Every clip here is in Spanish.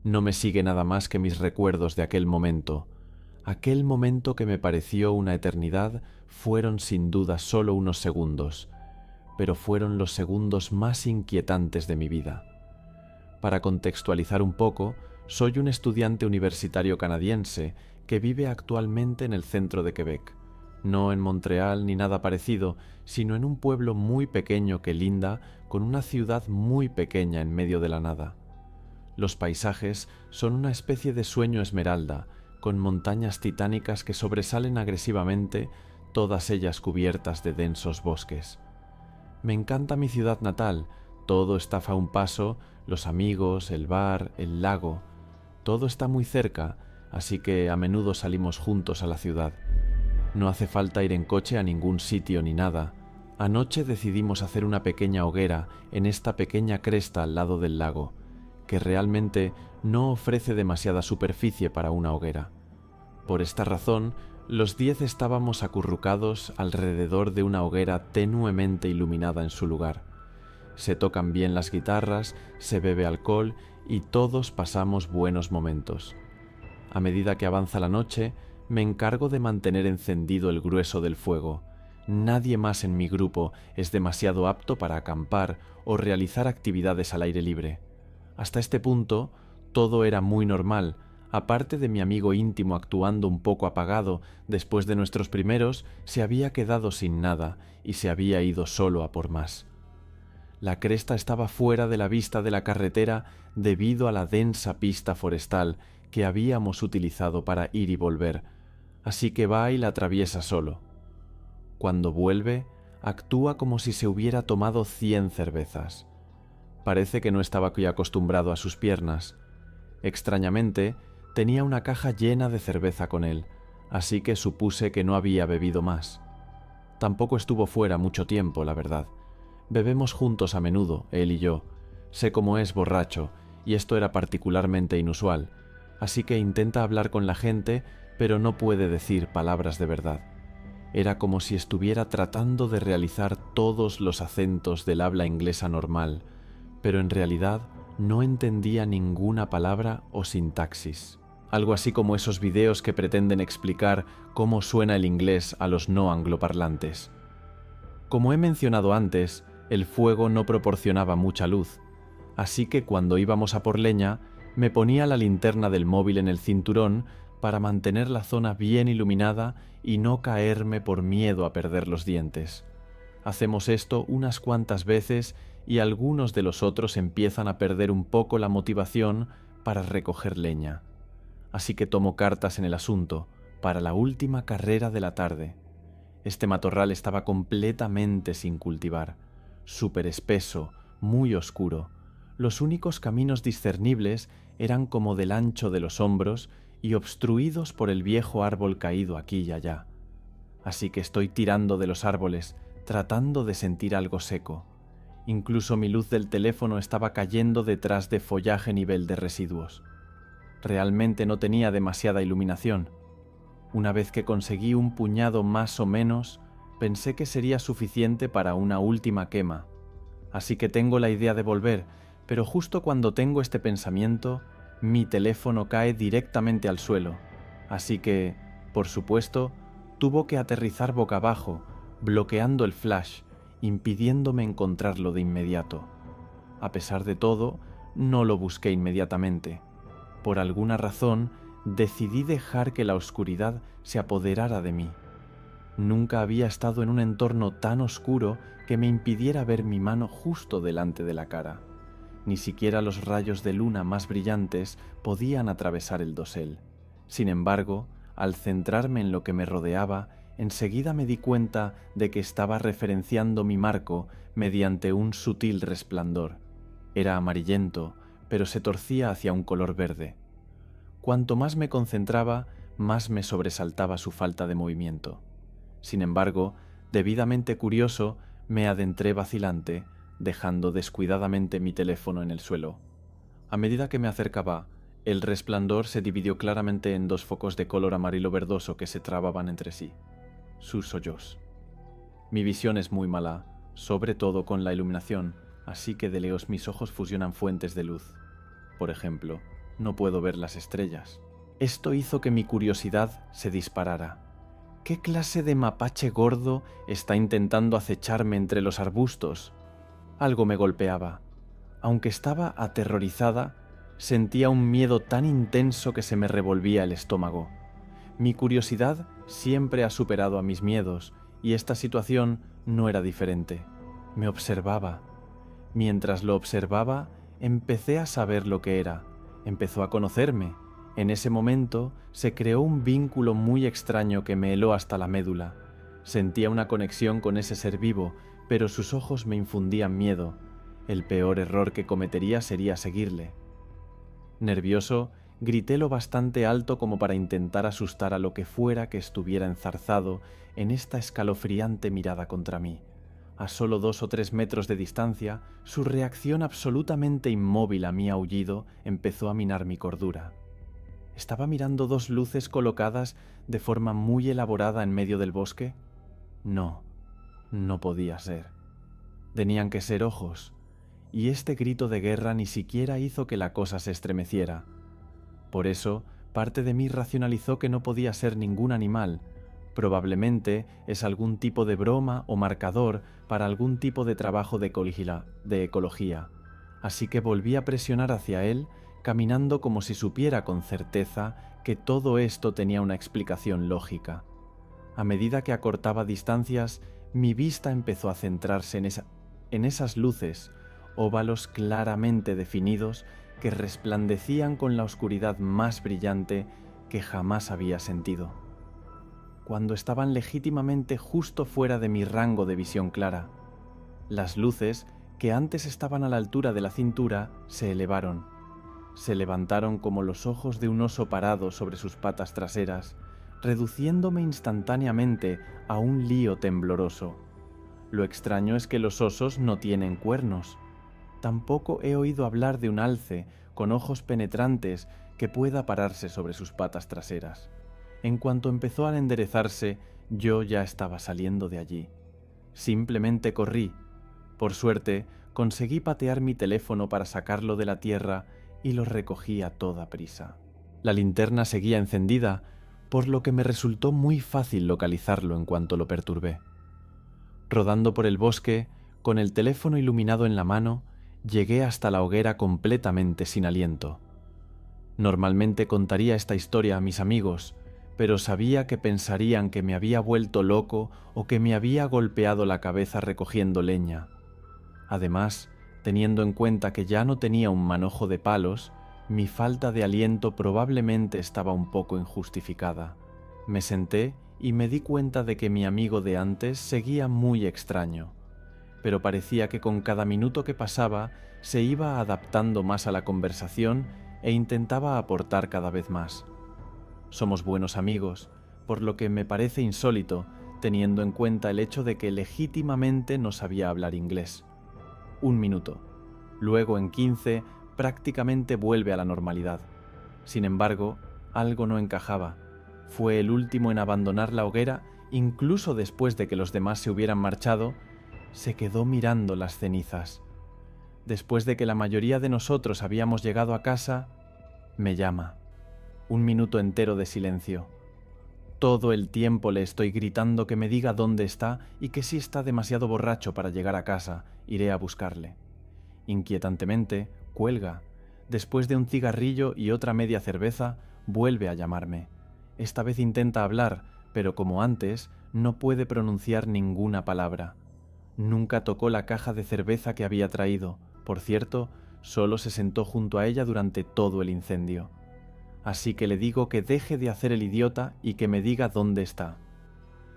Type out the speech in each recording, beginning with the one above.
No me sigue nada más que mis recuerdos de aquel momento. Aquel momento que me pareció una eternidad fueron sin duda solo unos segundos, pero fueron los segundos más inquietantes de mi vida. Para contextualizar un poco, soy un estudiante universitario canadiense que vive actualmente en el centro de Quebec, no en Montreal ni nada parecido, sino en un pueblo muy pequeño que linda con una ciudad muy pequeña en medio de la nada. Los paisajes son una especie de sueño esmeralda, con montañas titánicas que sobresalen agresivamente, todas ellas cubiertas de densos bosques. Me encanta mi ciudad natal, todo está a un paso, los amigos, el bar, el lago, todo está muy cerca, así que a menudo salimos juntos a la ciudad. No hace falta ir en coche a ningún sitio ni nada. Anoche decidimos hacer una pequeña hoguera en esta pequeña cresta al lado del lago, que realmente no ofrece demasiada superficie para una hoguera. Por esta razón, los 10 estábamos acurrucados alrededor de una hoguera tenuemente iluminada en su lugar. Se tocan bien las guitarras, se bebe alcohol y todos pasamos buenos momentos. A medida que avanza la noche, me encargo de mantener encendido el grueso del fuego. Nadie más en mi grupo es demasiado apto para acampar o realizar actividades al aire libre. Hasta este punto, todo era muy normal, aparte de mi amigo íntimo actuando un poco apagado después de nuestros primeros, se había quedado sin nada y se había ido solo a por más. La cresta estaba fuera de la vista de la carretera debido a la densa pista forestal que habíamos utilizado para ir y volver, así que va y la atraviesa solo. Cuando vuelve, actúa como si se hubiera tomado 100 cervezas. Parece que no estaba muy acostumbrado a sus piernas. Extrañamente, tenía una caja llena de cerveza con él, así que supuse que no había bebido más. Tampoco estuvo fuera mucho tiempo, la verdad. Bebemos juntos a menudo, él y yo. Sé cómo es borracho, y esto era particularmente inusual, así que intenta hablar con la gente, pero no puede decir palabras de verdad. Era como si estuviera tratando de realizar todos los acentos del habla inglesa normal, pero en realidad no entendía ninguna palabra o sintaxis. Algo así como esos videos que pretenden explicar cómo suena el inglés a los no angloparlantes. Como he mencionado antes, el fuego no proporcionaba mucha luz, así que cuando íbamos a por leña, me ponía la linterna del móvil en el cinturón para mantener la zona bien iluminada y no caerme por miedo a perder los dientes. Hacemos esto unas cuantas veces y algunos de los otros empiezan a perder un poco la motivación para recoger leña. Así que tomo cartas en el asunto para la última carrera de la tarde. Este matorral estaba completamente sin cultivar, súper espeso, muy oscuro. Los únicos caminos discernibles eran como del ancho de los hombros y obstruidos por el viejo árbol caído aquí y allá. Así que estoy tirando de los árboles, tratando de sentir algo seco. Incluso mi luz del teléfono estaba cayendo detrás de follaje nivel de residuos. Realmente no tenía demasiada iluminación. Una vez que conseguí un puñado más o menos, pensé que sería suficiente para una última quema. Así que tengo la idea de volver, pero justo cuando tengo este pensamiento, mi teléfono cae directamente al suelo. Así que, por supuesto, tuvo que aterrizar boca abajo, bloqueando el flash, impidiéndome encontrarlo de inmediato. A pesar de todo, no lo busqué inmediatamente. Por alguna razón, decidí dejar que la oscuridad se apoderara de mí. Nunca había estado en un entorno tan oscuro que me impidiera ver mi mano justo delante de la cara. Ni siquiera los rayos de luna más brillantes podían atravesar el dosel. Sin embargo, al centrarme en lo que me rodeaba, enseguida me di cuenta de que estaba referenciando mi marco mediante un sutil resplandor. Era amarillento, pero se torcía hacia un color verde. Cuanto más me concentraba, más me sobresaltaba su falta de movimiento. Sin embargo, debidamente curioso, me adentré vacilante, dejando descuidadamente mi teléfono en el suelo. A medida que me acercaba, el resplandor se dividió claramente en dos focos de color amarillo verdoso que se trababan entre sí. Sus hoyos. Mi visión es muy mala, sobre todo con la iluminación, así que de lejos mis ojos fusionan fuentes de luz. Por ejemplo, no puedo ver las estrellas. Esto hizo que mi curiosidad se disparara. ¿Qué clase de mapache gordo está intentando acecharme entre los arbustos? Algo me golpeaba. Aunque estaba aterrorizada, sentía un miedo tan intenso que se me revolvía el estómago. Mi curiosidad siempre ha superado a mis miedos, y esta situación no era diferente. Me observaba. Mientras lo observaba, empecé a saber lo que era. Empezó a conocerme. En ese momento se creó un vínculo muy extraño que me heló hasta la médula. Sentía una conexión con ese ser vivo, pero sus ojos me infundían miedo. El peor error que cometería sería seguirle. Nervioso, grité lo bastante alto como para intentar asustar a lo que fuera que estuviera enzarzado en esta escalofriante mirada contra mí. A solo 2 o 3 metros de distancia, su reacción absolutamente inmóvil a mi aullido empezó a minar mi cordura. ¿Estaba mirando 2 luces colocadas de forma muy elaborada en medio del bosque? No, no podía ser. Tenían que ser ojos, y este grito de guerra ni siquiera hizo que la cosa se estremeciera. Por eso, parte de mí racionalizó que no podía ser ningún animal. Probablemente es algún tipo de broma o marcador para algún tipo de trabajo de ecología. Así que volví a presionar hacia él, caminando como si supiera con certeza que todo esto tenía una explicación lógica. A medida que acortaba distancias, mi vista empezó a centrarse en esas luces, óvalos claramente definidos que resplandecían con la oscuridad más brillante que jamás había sentido. Cuando estaban legítimamente justo fuera de mi rango de visión clara, las luces, que antes estaban a la altura de la cintura, se elevaron. Se levantaron como los ojos de un oso parado sobre sus patas traseras, reduciéndome instantáneamente a un lío tembloroso. Lo extraño es que los osos no tienen cuernos. Tampoco he oído hablar de un alce con ojos penetrantes que pueda pararse sobre sus patas traseras. En cuanto empezó a enderezarse, yo ya estaba saliendo de allí. Simplemente corrí. Por suerte, conseguí patear mi teléfono para sacarlo de la tierra y lo recogí a toda prisa. La linterna seguía encendida, por lo que me resultó muy fácil localizarlo en cuanto lo perturbé. Rodando por el bosque, con el teléfono iluminado en la mano, llegué hasta la hoguera completamente sin aliento. Normalmente contaría esta historia a mis amigos, pero sabía que pensarían que me había vuelto loco o que me había golpeado la cabeza recogiendo leña. Además, teniendo en cuenta que ya no tenía un manojo de palos, mi falta de aliento probablemente estaba un poco injustificada. Me senté y me di cuenta de que mi amigo de antes seguía muy extraño, pero parecía que con cada minuto que pasaba se iba adaptando más a la conversación e intentaba aportar cada vez más. Somos buenos amigos, por lo que me parece insólito, teniendo en cuenta el hecho de que legítimamente no sabía hablar inglés. 1 minuto. Luego en 15 prácticamente vuelve a la normalidad. Sin embargo, algo no encajaba. Fue el último en abandonar la hoguera, incluso después de que los demás se hubieran marchado. Se quedó mirando las cenizas. Después de que la mayoría de nosotros habíamos llegado a casa, me llama. 1 minuto entero de silencio. Todo el tiempo le estoy gritando que me diga dónde está y que si está demasiado borracho para llegar a casa, iré a buscarle. Inquietantemente, cuelga. Después de un cigarrillo y otra media cerveza, vuelve a llamarme. Esta vez intenta hablar, pero como antes, no puede pronunciar ninguna palabra. Nunca tocó la caja de cerveza que había traído. Por cierto, solo se sentó junto a ella durante todo el incendio. Así que le digo que deje de hacer el idiota y que me diga dónde está.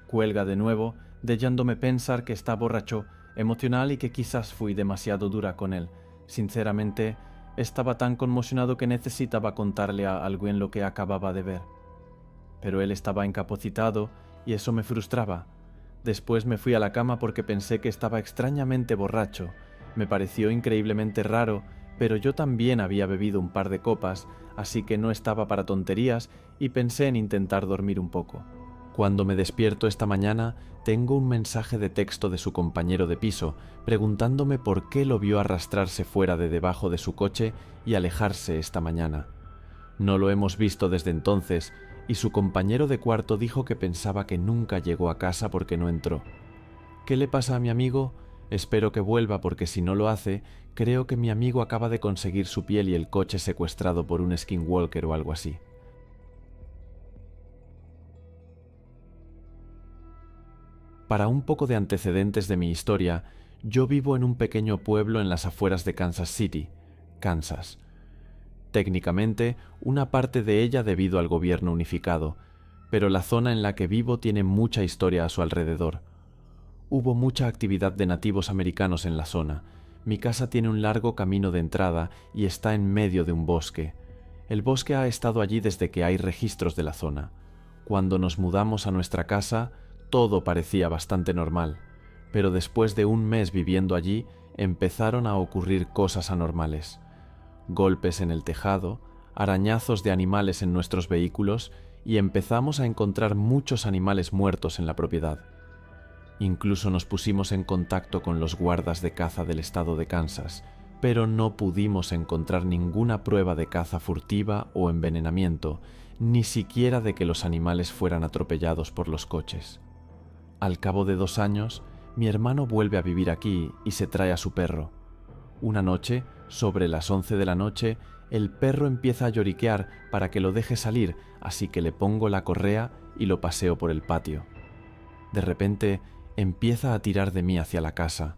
Cuelga de nuevo, dejándome pensar que está borracho, emocional y que quizás fui demasiado dura con él. Sinceramente, estaba tan conmocionado que necesitaba contarle a alguien lo que acababa de ver. Pero él estaba incapacitado y eso me frustraba. Después me fui a la cama porque pensé que estaba extrañamente borracho. Me pareció increíblemente raro, pero yo también había bebido un par de copas, así que no estaba para tonterías y pensé en intentar dormir un poco. Cuando me despierto esta mañana, tengo un mensaje de texto de su compañero de piso, preguntándome por qué lo vio arrastrarse fuera de debajo de su coche y alejarse esta mañana. No lo hemos visto desde entonces y su compañero de cuarto dijo que pensaba que nunca llegó a casa porque no entró. ¿Qué le pasa a mi amigo? Espero que vuelva porque si no lo hace, creo que mi amigo acaba de conseguir su piel y el coche secuestrado por un skinwalker o algo así. Para un poco de antecedentes de mi historia, yo vivo en un pequeño pueblo en las afueras de Kansas City, Kansas. Técnicamente, una parte de ella debido al gobierno unificado, pero la zona en la que vivo tiene mucha historia a su alrededor. Hubo mucha actividad de nativos americanos en la zona. Mi casa tiene un largo camino de entrada y está en medio de un bosque. El bosque ha estado allí desde que hay registros de la zona. Cuando nos mudamos a nuestra casa, todo parecía bastante normal, pero después de un mes viviendo allí, empezaron a ocurrir cosas anormales. Golpes en el tejado, arañazos de animales en nuestros vehículos y empezamos a encontrar muchos animales muertos en la propiedad. Incluso nos pusimos en contacto con los guardas de caza del estado de Kansas, pero no pudimos encontrar ninguna prueba de caza furtiva o envenenamiento, ni siquiera de que los animales fueran atropellados por los coches. Al cabo de 2 años, mi hermano vuelve a vivir aquí y se trae a su perro. Una noche, sobre las 11 de la noche, el perro empieza a lloriquear para que lo deje salir, así que le pongo la correa y lo paseo por el patio. De repente, empieza a tirar de mí hacia la casa.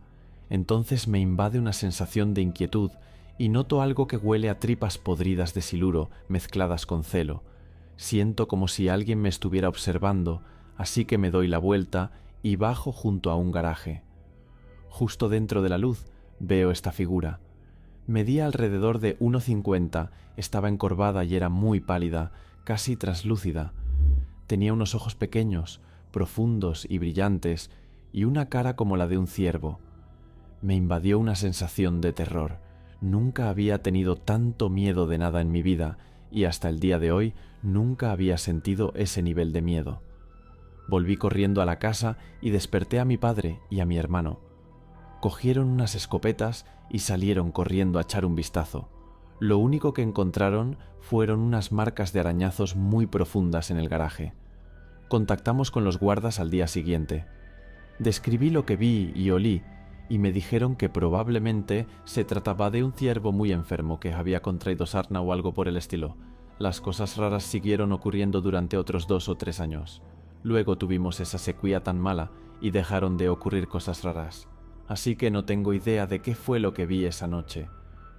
Entonces me invade una sensación de inquietud y noto algo que huele a tripas podridas de siluro mezcladas con celo. Siento como si alguien me estuviera observando, así que me doy la vuelta y bajo junto a un garaje. Justo dentro de la luz veo esta figura. Medía alrededor de 1,50, estaba encorvada y era muy pálida, casi translúcida. Tenía unos ojos pequeños, profundos y brillantes, y una cara como la de un ciervo. Me invadió una sensación de terror. Nunca había tenido tanto miedo de nada en mi vida, y hasta el día de hoy nunca había sentido ese nivel de miedo. Volví corriendo a la casa y desperté a mi padre y a mi hermano. Cogieron unas escopetas y salieron corriendo a echar un vistazo. Lo único que encontraron fueron unas marcas de arañazos muy profundas en el garaje. Contactamos con los guardas al día siguiente. Describí lo que vi y olí, y me dijeron que probablemente se trataba de un ciervo muy enfermo que había contraído sarna o algo por el estilo. Las cosas raras siguieron ocurriendo durante otros 2 o 3 años. Luego tuvimos esa sequía tan mala y dejaron de ocurrir cosas raras. Así que no tengo idea de qué fue lo que vi esa noche.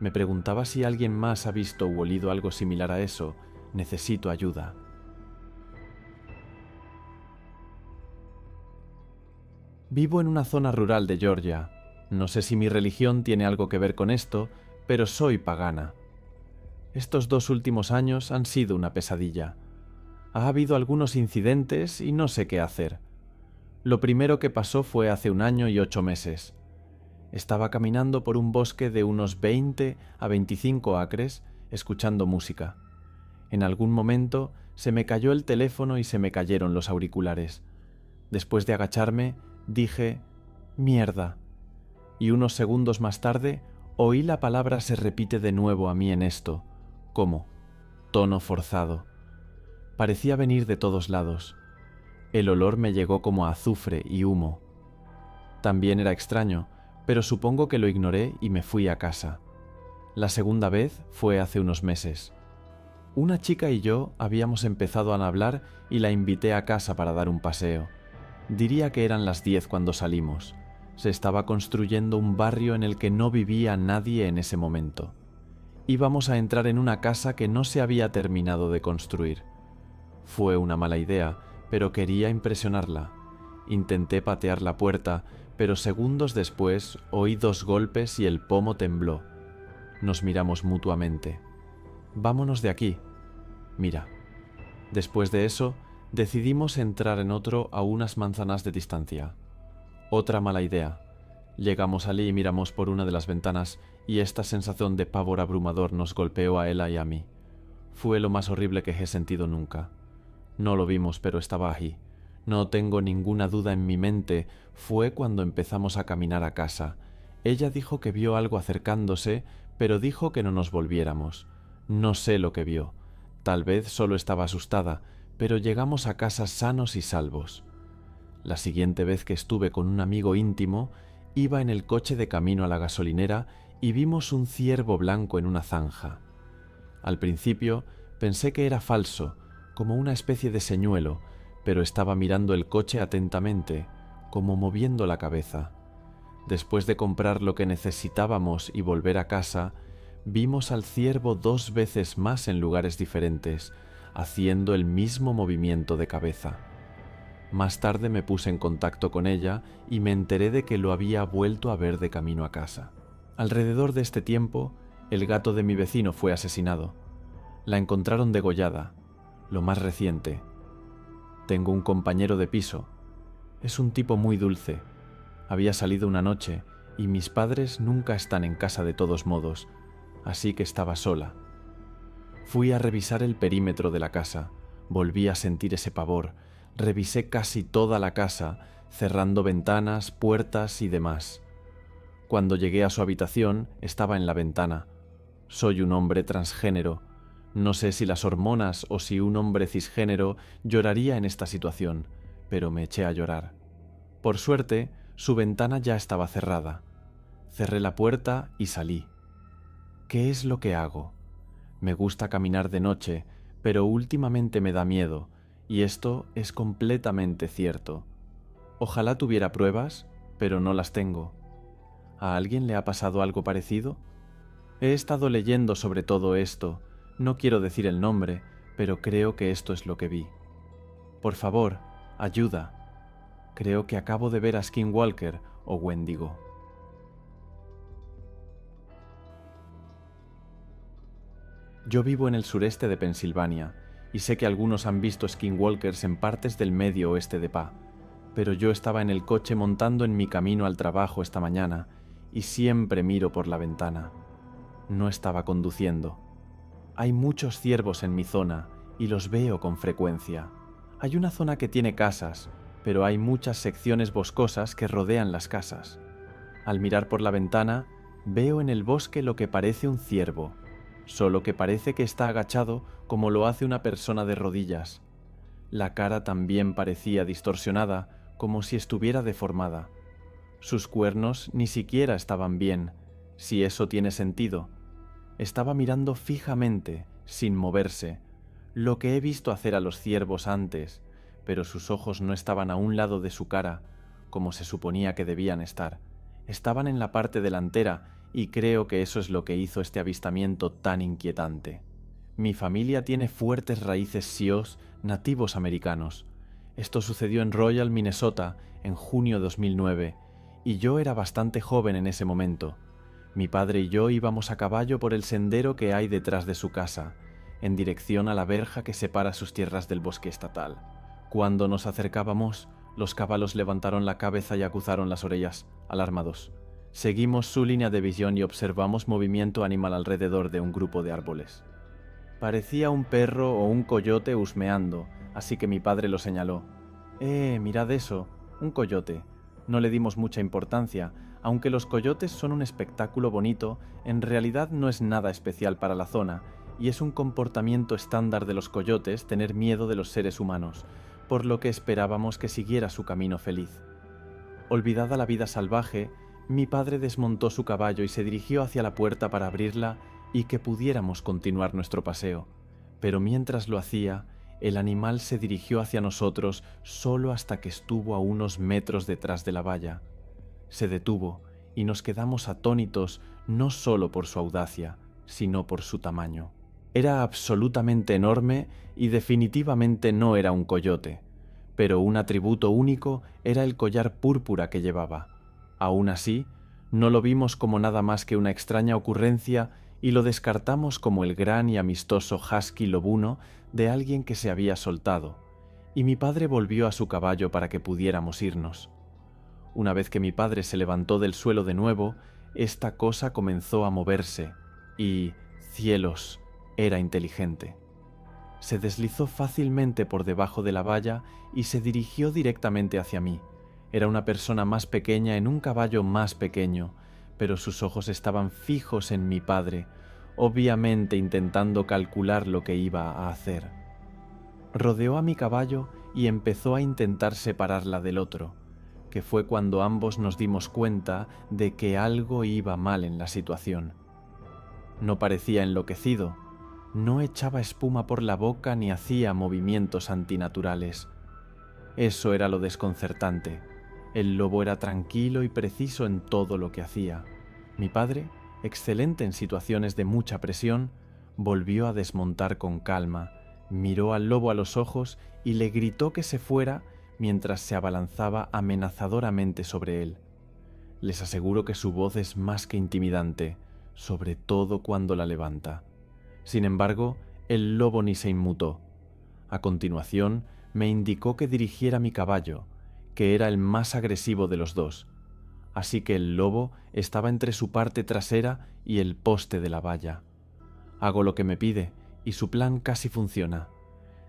Me preguntaba si alguien más ha visto u olido algo similar a eso. Necesito ayuda. Vivo en una zona rural de Georgia. No sé si mi religión tiene algo que ver con esto, pero soy pagana. Estos 2 últimos años han sido una pesadilla. Ha habido algunos incidentes y no sé qué hacer. Lo primero que pasó fue hace 1 año y 8 meses. Estaba caminando por un bosque de unos 20 a 25 acres, escuchando música. En algún momento se me cayó el teléfono y se me cayeron los auriculares. Después de agacharme, dije «mierda», y unos segundos más tarde oí la palabra se repite de nuevo a mí en esto, como tono forzado. Parecía venir de todos lados. El olor me llegó como a azufre y humo. También era extraño, pero supongo que lo ignoré y me fui a casa. La segunda vez fue hace unos meses. Una chica y yo habíamos empezado a hablar y la invité a casa para dar un paseo. Diría que eran las 10 cuando salimos. Se estaba construyendo un barrio en el que no vivía nadie en ese momento. Íbamos a entrar en una casa que no se había terminado de construir. Fue una mala idea, pero quería impresionarla. Intenté patear la puerta, pero segundos después oí 2 golpes y el pomo tembló. Nos miramos mutuamente. «Vámonos de aquí». «Mira». Después de eso, decidimos entrar en otro a unas manzanas de distancia. Otra mala idea. Llegamos allí y miramos por una de las ventanas y esta sensación de pavor abrumador nos golpeó a Ella y a mí. Fue lo más horrible que he sentido nunca. No lo vimos, pero estaba allí. No tengo ninguna duda en mi mente. Fue cuando empezamos a caminar a casa. Ella dijo que vio algo acercándose, pero dijo que no nos volviéramos. No sé lo que vio. Tal vez solo estaba asustada, pero llegamos a casa sanos y salvos. La siguiente vez que estuve con un amigo íntimo, iba en el coche de camino a la gasolinera y vimos un ciervo blanco en una zanja. Al principio pensé que era falso, como una especie de señuelo, pero estaba mirando el coche atentamente, como moviendo la cabeza. Después de comprar lo que necesitábamos y volver a casa, vimos al ciervo 2 veces más en lugares diferentes, haciendo el mismo movimiento de cabeza. Más tarde me puse en contacto con ella y me enteré de que lo había vuelto a ver de camino a casa. Alrededor de este tiempo, el gato de mi vecino fue asesinado. La encontraron degollada, lo más reciente. Tengo un compañero de piso. Es un tipo muy dulce. Había salido una noche y mis padres nunca están en casa de todos modos, así que estaba sola. Fui a revisar el perímetro de la casa, volví a sentir ese pavor, revisé casi toda la casa, cerrando ventanas, puertas y demás. Cuando llegué a su habitación, estaba en la ventana. Soy un hombre transgénero. No sé si las hormonas o si un hombre cisgénero lloraría en esta situación, pero me eché a llorar. Por suerte, su ventana ya estaba cerrada. Cerré la puerta y salí. ¿Qué es lo que hago? Me gusta caminar de noche, pero últimamente me da miedo, y esto es completamente cierto. Ojalá tuviera pruebas, pero no las tengo. ¿A alguien le ha pasado algo parecido? He estado leyendo sobre todo esto. No quiero decir el nombre, pero creo que esto es lo que vi. Por favor, ayuda. Creo que acabo de ver a Skinwalker o Wendigo. Yo vivo en el sureste de Pensilvania y sé que algunos han visto Skinwalkers en partes del medio oeste de PA, pero yo estaba en el coche montando en mi camino al trabajo esta mañana y siempre miro por la ventana. No estaba conduciendo. Hay muchos ciervos en mi zona y los veo con frecuencia. Hay una zona que tiene casas, pero hay muchas secciones boscosas que rodean las casas. Al mirar por la ventana, veo en el bosque lo que parece un ciervo, solo que parece que está agachado como lo hace una persona de rodillas. La cara también parecía distorsionada, como si estuviera deformada. Sus cuernos ni siquiera estaban bien, si eso tiene sentido. Estaba mirando fijamente, sin moverse, lo que he visto hacer a los ciervos antes, pero sus ojos no estaban a un lado de su cara, como se suponía que debían estar. Estaban en la parte delantera y creo que eso es lo que hizo este avistamiento tan inquietante. Mi familia tiene fuertes raíces Sioux nativos americanos. Esto sucedió en Royal, Minnesota, en junio de 2009, y yo era bastante joven en ese momento. Mi padre y yo íbamos a caballo por el sendero que hay detrás de su casa, en dirección a la verja que separa sus tierras del bosque estatal. Cuando nos acercábamos, los caballos levantaron la cabeza y aguzaron las orejas, alarmados. Seguimos su línea de visión y observamos movimiento animal alrededor de un grupo de árboles. Parecía un perro o un coyote husmeando, así que mi padre lo señaló. Mirad eso, un coyote. No le dimos mucha importancia. Aunque los coyotes son un espectáculo bonito, en realidad no es nada especial para la zona, y es un comportamiento estándar de los coyotes tener miedo de los seres humanos, por lo que esperábamos que siguiera su camino feliz. Olvidada la vida salvaje, mi padre desmontó su caballo y se dirigió hacia la puerta para abrirla y que pudiéramos continuar nuestro paseo, pero mientras lo hacía, el animal se dirigió hacia nosotros solo hasta que estuvo a unos metros detrás de la valla. Se detuvo y nos quedamos atónitos no solo por su audacia, sino por su tamaño. Era absolutamente enorme y definitivamente no era un coyote, pero un atributo único era el collar púrpura que llevaba. Aún así, no lo vimos como nada más que una extraña ocurrencia y lo descartamos como el gran y amistoso husky lobuno de alguien que se había soltado, y mi padre volvió a su caballo para que pudiéramos irnos. Una vez que mi padre se levantó del suelo de nuevo, esta cosa comenzó a moverse y, cielos, era inteligente. Se deslizó fácilmente por debajo de la valla y se dirigió directamente hacia mí. Era una persona más pequeña en un caballo más pequeño, pero sus ojos estaban fijos en mi padre, obviamente intentando calcular lo que iba a hacer. Rodeó a mi caballo y empezó a intentar separarla del otro, que fue cuando ambos nos dimos cuenta de que algo iba mal en la situación. No parecía enloquecido, no echaba espuma por la boca ni hacía movimientos antinaturales. Eso era lo desconcertante. El lobo era tranquilo y preciso en todo lo que hacía. Mi padre, excelente en situaciones de mucha presión, volvió a desmontar con calma, miró al lobo a los ojos y le gritó que se fuera mientras se abalanzaba amenazadoramente sobre él. Les aseguro que su voz es más que intimidante, sobre todo cuando la levanta. Sin embargo, el lobo ni se inmutó. A continuación, me indicó que dirigiera mi caballo, que era el más agresivo de los dos, así que el lobo estaba entre su parte trasera y el poste de la valla. Hago lo que me pide, y su plan casi funciona.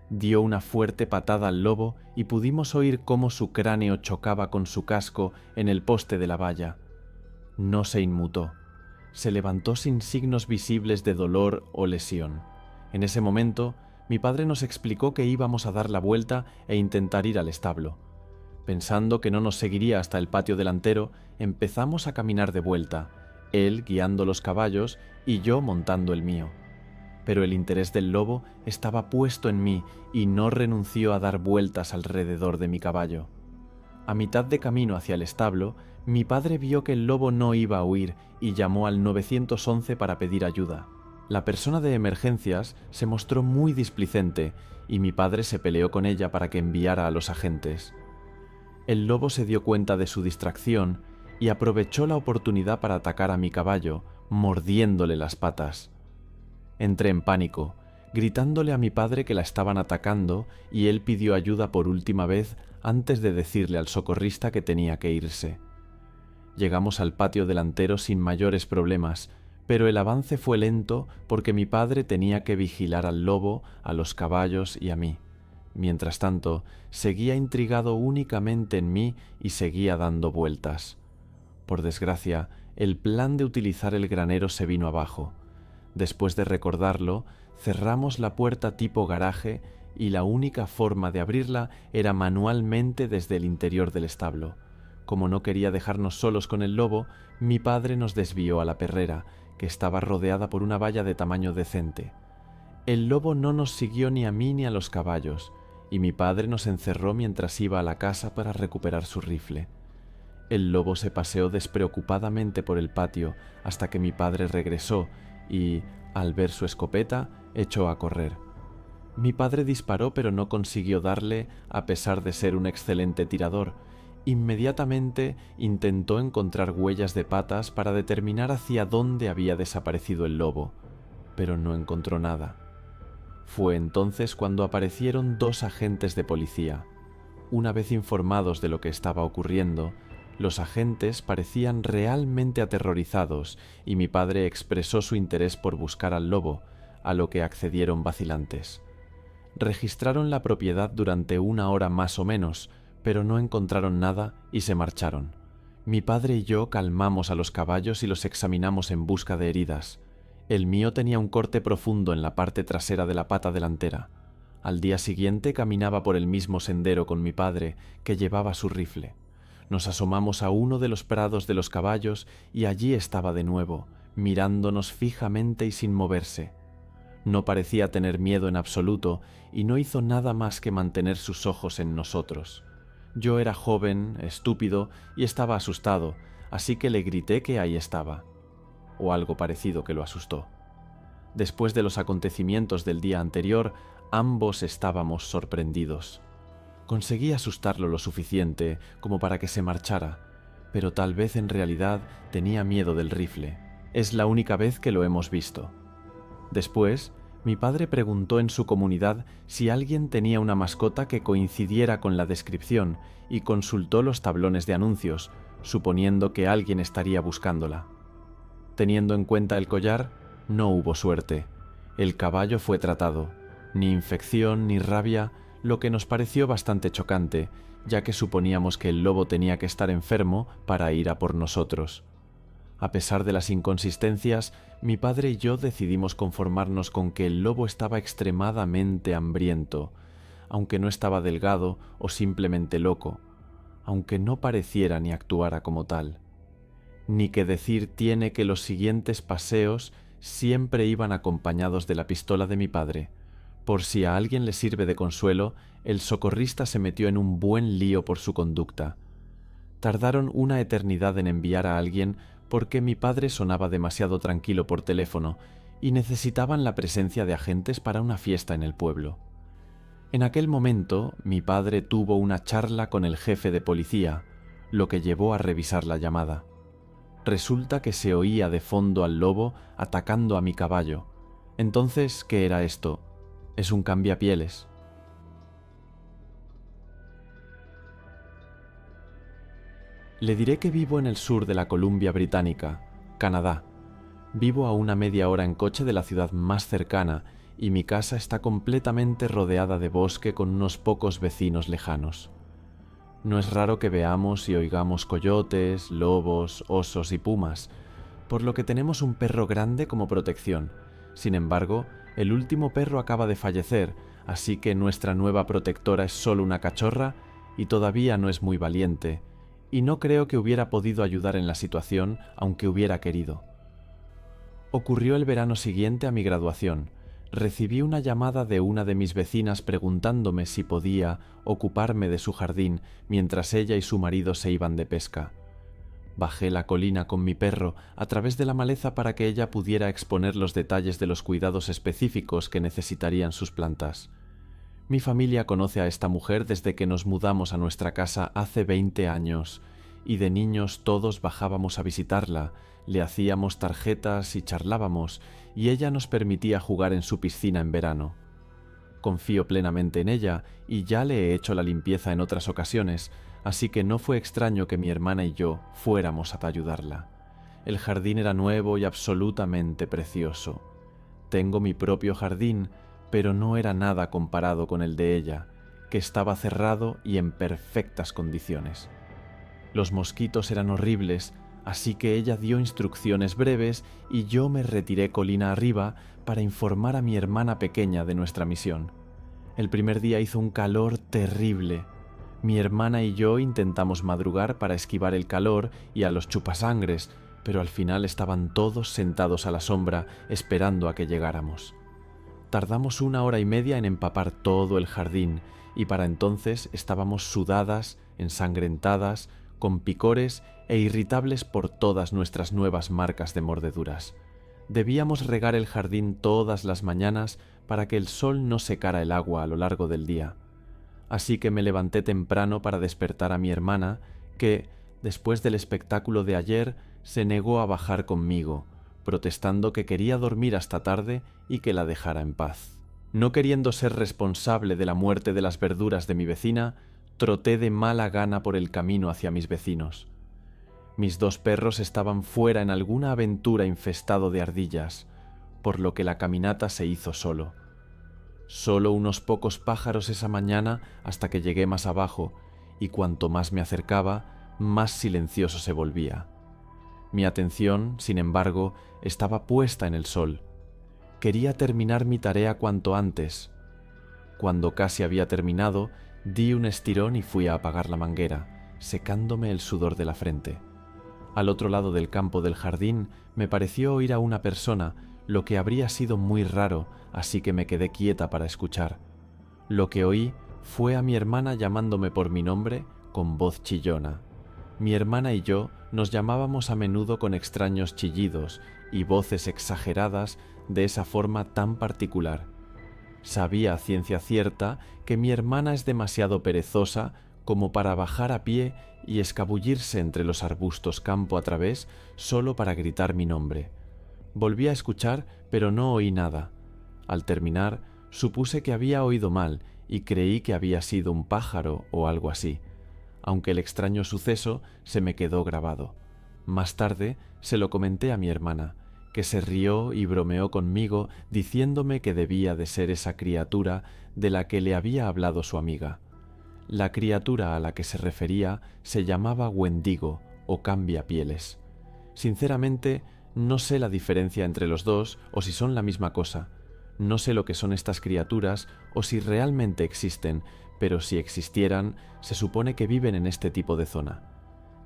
Dio una fuerte patada al lobo y pudimos oír cómo su cráneo chocaba con su casco en el poste de la valla. No se inmutó. Se levantó sin signos visibles de dolor o lesión. En ese momento, mi padre nos explicó que íbamos a dar la vuelta e intentar ir al establo. Pensando que no nos seguiría hasta el patio delantero, empezamos a caminar de vuelta, él guiando los caballos y yo montando el mío. Pero el interés del lobo estaba puesto en mí y no renunció a dar vueltas alrededor de mi caballo. A mitad de camino hacia el establo, mi padre vio que el lobo no iba a huir y llamó al 911 para pedir ayuda. La persona de emergencias se mostró muy displicente y mi padre se peleó con ella para que enviara a los agentes. El lobo se dio cuenta de su distracción y aprovechó la oportunidad para atacar a mi caballo, mordiéndole las patas. Entré en pánico, gritándole a mi padre que la estaban atacando y él pidió ayuda por última vez antes de decirle al socorrista que tenía que irse. Llegamos al patio delantero sin mayores problemas, pero el avance fue lento porque mi padre tenía que vigilar al lobo, a los caballos y a mí. Mientras tanto, seguía intrigado únicamente en mí y seguía dando vueltas. Por desgracia, el plan de utilizar el granero se vino abajo. Después de recordarlo, cerramos la puerta tipo garaje y la única forma de abrirla era manualmente desde el interior del establo. Como no quería dejarnos solos con el lobo, mi padre nos desvió a la perrera, que estaba rodeada por una valla de tamaño decente. El lobo no nos siguió ni a mí ni a los caballos, y mi padre nos encerró mientras iba a la casa para recuperar su rifle. El lobo se paseó despreocupadamente por el patio hasta que mi padre regresó y, al ver su escopeta, echó a correr. Mi padre disparó pero no consiguió darle a pesar de ser un excelente tirador. Inmediatamente intentó encontrar huellas de patas para determinar hacia dónde había desaparecido el lobo, pero no encontró nada. Fue entonces cuando aparecieron 2 agentes de policía. Una vez informados de lo que estaba ocurriendo, los agentes parecían realmente aterrorizados y mi padre expresó su interés por buscar al lobo, a lo que accedieron vacilantes. Registraron la propiedad durante 1 hora más o menos, pero no encontraron nada y se marcharon. Mi padre y yo calmamos a los caballos y los examinamos en busca de heridas. El mío tenía un corte profundo en la parte trasera de la pata delantera. Al día siguiente caminaba por el mismo sendero con mi padre, que llevaba su rifle. Nos asomamos a uno de los prados de los caballos y allí estaba de nuevo, mirándonos fijamente y sin moverse. No parecía tener miedo en absoluto y no hizo nada más que mantener sus ojos en nosotros. Yo era joven, estúpido y estaba asustado, así que le grité que ahí estaba, o algo parecido que lo asustó. Después de los acontecimientos del día anterior, ambos estábamos sorprendidos. Conseguí asustarlo lo suficiente como para que se marchara, pero tal vez en realidad tenía miedo del rifle. Es la única vez que lo hemos visto. Después, mi padre preguntó en su comunidad si alguien tenía una mascota que coincidiera con la descripción y consultó los tablones de anuncios, suponiendo que alguien estaría buscándola. Teniendo en cuenta el collar, no hubo suerte. El caballo fue tratado. Ni infección ni rabia, lo que nos pareció bastante chocante, ya que suponíamos que el lobo tenía que estar enfermo para ir a por nosotros. A pesar de las inconsistencias, mi padre y yo decidimos conformarnos con que el lobo estaba extremadamente hambriento, aunque no estaba delgado o simplemente loco, aunque no pareciera ni actuara como tal. Ni que decir tiene que los siguientes paseos siempre iban acompañados de la pistola de mi padre. Por si a alguien le sirve de consuelo, el socorrista se metió en un buen lío por su conducta. Tardaron una eternidad en enviar a alguien porque mi padre sonaba demasiado tranquilo por teléfono y necesitaban la presencia de agentes para una fiesta en el pueblo. En aquel momento, mi padre tuvo una charla con el jefe de policía, lo que llevó a revisar la llamada. Resulta que se oía de fondo al lobo atacando a mi caballo. Entonces, ¿qué era esto? Es un cambiapieles. Le diré que vivo en el sur de la Columbia Británica, Canadá. Vivo a una media hora en coche de la ciudad más cercana y mi casa está completamente rodeada de bosque con unos pocos vecinos lejanos. No es raro que veamos y oigamos coyotes, lobos, osos y pumas, por lo que tenemos un perro grande como protección. Sin embargo, el último perro acaba de fallecer, así que nuestra nueva protectora es solo una cachorra y todavía no es muy valiente, y no creo que hubiera podido ayudar en la situación aunque hubiera querido. Ocurrió el verano siguiente a mi graduación. Recibí una llamada de una de mis vecinas preguntándome si podía ocuparme de su jardín mientras ella y su marido se iban de pesca. Bajé la colina con mi perro a través de la maleza para que ella pudiera exponer los detalles de los cuidados específicos que necesitarían sus plantas. Mi familia conoce a esta mujer desde que nos mudamos a nuestra casa hace 20 años, y de niños todos bajábamos a visitarla, le hacíamos tarjetas y charlábamos, y ella nos permitía jugar en su piscina en verano. Confío plenamente en ella y ya le he hecho la limpieza en otras ocasiones, así que no fue extraño que mi hermana y yo fuéramos a ayudarla. El jardín era nuevo y absolutamente precioso. Tengo mi propio jardín, pero no era nada comparado con el de ella, que estaba cerrado y en perfectas condiciones. Los mosquitos eran horribles, así que ella dio instrucciones breves y yo me retiré colina arriba para informar a mi hermana pequeña de nuestra misión. El primer día hizo un calor terrible. Mi hermana y yo intentamos madrugar para esquivar el calor y a los chupasangres, pero al final estaban todos sentados a la sombra esperando a que llegáramos. Tardamos 1 hora y media en empapar todo el jardín y para entonces estábamos sudadas, ensangrentadas, con picores e irritables por todas nuestras nuevas marcas de mordeduras. Debíamos regar el jardín todas las mañanas para que el sol no secara el agua a lo largo del día. Así que me levanté temprano para despertar a mi hermana, que, después del espectáculo de ayer, se negó a bajar conmigo, protestando que quería dormir hasta tarde y que la dejara en paz. No queriendo ser responsable de la muerte de las verduras de mi vecina, troté de mala gana por el camino hacia mis vecinos. Mis 2 perros estaban fuera en alguna aventura infestado de ardillas, por lo que la caminata se hizo solo. Solo unos pocos pájaros esa mañana hasta que llegué más abajo, y cuanto más me acercaba, más silencioso se volvía. Mi atención, sin embargo, estaba puesta en el sol. Quería terminar mi tarea cuanto antes. Cuando casi había terminado, di un estirón y fui a apagar la manguera, secándome el sudor de la frente. Al otro lado del campo del jardín me pareció oír a una persona, lo que habría sido muy raro, así que me quedé quieta para escuchar. Lo que oí fue a mi hermana llamándome por mi nombre con voz chillona. Mi hermana y yo nos llamábamos a menudo con extraños chillidos y voces exageradas de esa forma tan particular. Sabía a ciencia cierta que mi hermana es demasiado perezosa como para bajar a pie y escabullirse entre los arbustos campo a través solo para gritar mi nombre. Volví a escuchar, pero no oí nada. Al terminar, supuse que había oído mal y creí que había sido un pájaro o algo así, aunque el extraño suceso se me quedó grabado. Más tarde se lo comenté a mi hermana, que se rió y bromeó conmigo diciéndome que debía de ser esa criatura de la que le había hablado su amiga. La criatura a la que se refería se llamaba Wendigo o Cambiapieles. Sinceramente, no sé la diferencia entre los dos o si son la misma cosa. No sé lo que son estas criaturas o si realmente existen, pero si existieran, se supone que viven en este tipo de zona.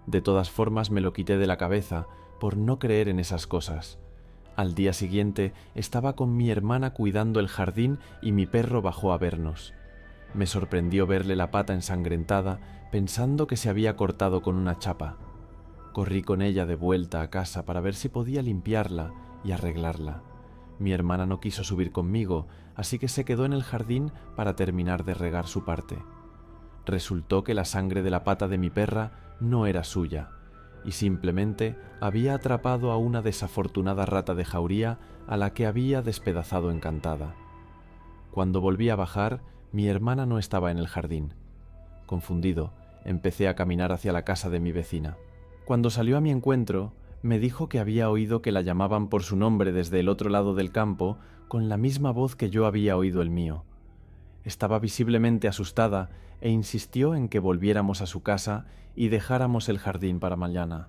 De todas formas me lo quité de la cabeza por no creer en esas cosas. Al día siguiente estaba con mi hermana cuidando el jardín y mi perro bajó a vernos. Me sorprendió verle la pata ensangrentada, pensando que se había cortado con una chapa. Corrí con ella de vuelta a casa para ver si podía limpiarla y arreglarla. Mi hermana no quiso subir conmigo, así que se quedó en el jardín para terminar de regar su parte. Resultó que la sangre de la pata de mi perra no era suya, y simplemente había atrapado a una desafortunada rata de jauría a la que había despedazado encantada. Cuando volví a bajar, mi hermana no estaba en el jardín. Confundido, empecé a caminar hacia la casa de mi vecina. Cuando salió a mi encuentro, me dijo que había oído que la llamaban por su nombre desde el otro lado del campo con la misma voz que yo había oído el mío. Estaba visiblemente asustada e insistió en que volviéramos a su casa y dejáramos el jardín para mañana.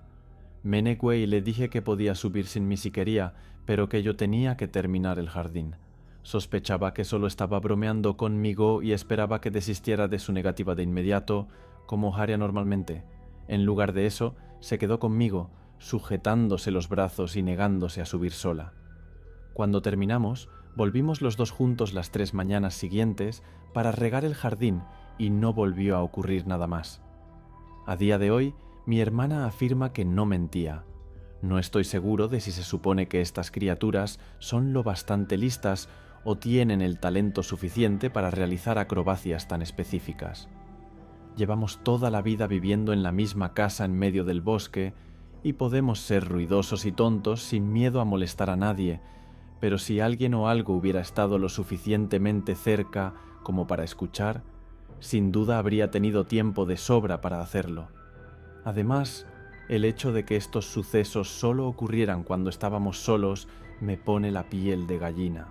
Me negué y le dije que podía subir sin mí si quería, pero que yo tenía que terminar el jardín. Sospechaba que solo estaba bromeando conmigo y esperaba que desistiera de su negativa de inmediato, como haría normalmente. En lugar de eso, se quedó conmigo, sujetándose los brazos y negándose a subir sola. Cuando terminamos, volvimos los dos juntos las 3 mañanas siguientes para regar el jardín y no volvió a ocurrir nada más. A día de hoy, mi hermana afirma que no mentía. No estoy seguro de si se supone que estas criaturas son lo bastante listas o tienen el talento suficiente para realizar acrobacias tan específicas. Llevamos toda la vida viviendo en la misma casa en medio del bosque y podemos ser ruidosos y tontos sin miedo a molestar a nadie, pero si alguien o algo hubiera estado lo suficientemente cerca como para escuchar, sin duda habría tenido tiempo de sobra para hacerlo. Además, el hecho de que estos sucesos solo ocurrieran cuando estábamos solos me pone la piel de gallina.